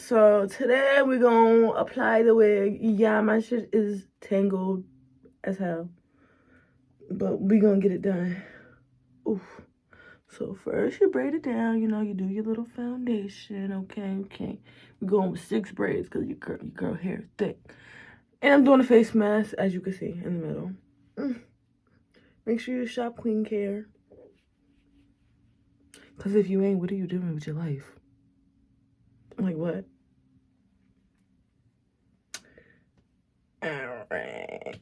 so today we're gonna apply the wig. Yeah, my shit is tangled as hell, but we gonna get it done. Oof. So first you braid it down, you know, you do your little foundation, okay. We're going with 6 braids because your girl hair is thick. And I'm doing a face mask, as you can see, in the middle. Make sure you shop QueenCare. Because if you ain't, what are you doing with your life? Like what? Alright.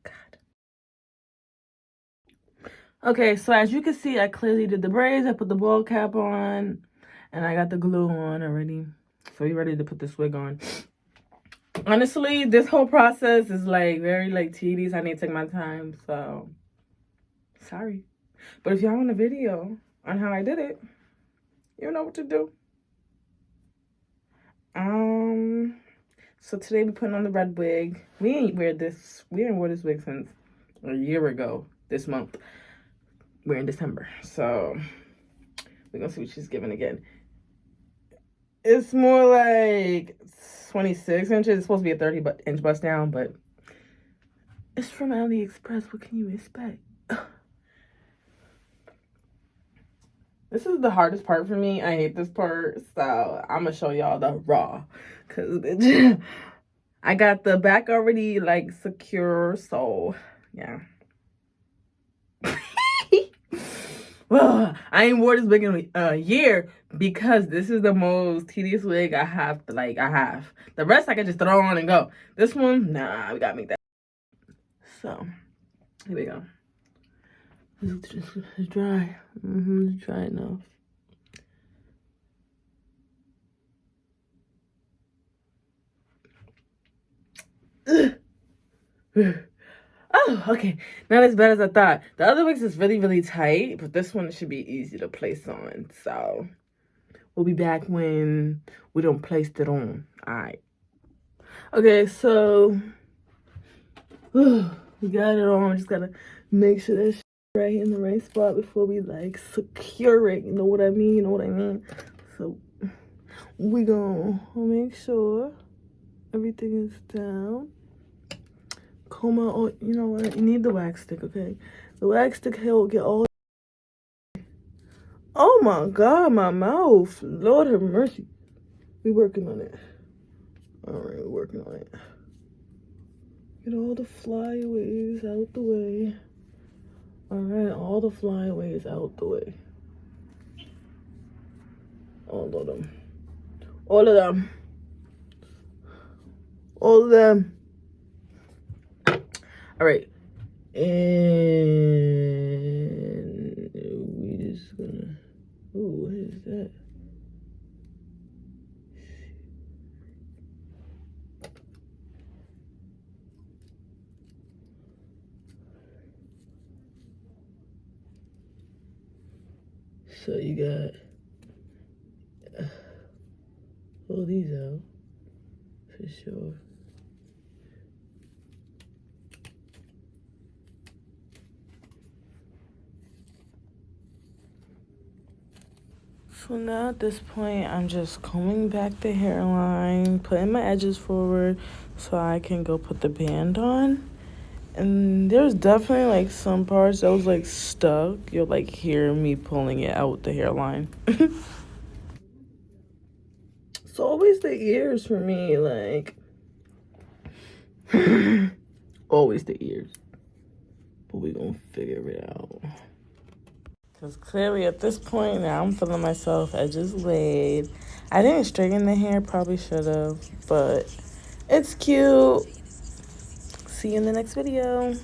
God. Okay, so as you can see, I clearly did the braids. I put the ball cap on. And I got the glue on already. So we ready to put this wig on. Honestly, this whole process is like very like tedious. I need to take my time, so sorry. But if y'all want a video on how I did it, you know what to do. So today we're putting on the red wig. We ain't wore this wig since a year ago this month. We're in December, so we're gonna see what she's giving again. It's more like 26 inches. It's supposed to be a 30-inch bust down, but it's from AliExpress. What can you expect? This is the hardest part for me. I hate this part, so I'm gonna show y'all the raw. Cause bitch, I got the back already like secure, so yeah. Well, I ain't wore this wig in a year because this is the most tedious wig I have. The rest I can just throw on and go. This one, nah, we gotta make that. So here we go. It's dry. It's dry enough. Oh, okay. Not as bad as I thought. The other wigs is really, really tight, but this one should be easy to place on. So we'll be back when we don't place it on. All right. Okay, so we got it on. We just gotta make sure that right in the right spot before we like secure it. You know what I mean? You know what I mean? So we gonna make sure everything is down. Comb out all, you know what? You need the wax stick, okay? The wax stick will get all. Oh my God, my mouth. Lord have mercy. We working on it. All right, we're working on it. Get all the flyaways out the way. All right, all the flyaways out the way. All of them. All of them. All of them. All right. And we just gonna. Ooh, what is that? So you got pull these out for sure. So now at this point, I'm just combing back the hairline, putting my edges forward so I can go put the band on. And there's definitely like some parts that was like stuck. You'll like hear me pulling it out the hairline. It's always the ears for me, like always the ears. But we gonna figure it out. Because clearly at this point now I'm feeling myself edges laid. I didn't straighten the hair, probably should have, but it's cute. See you in the next video.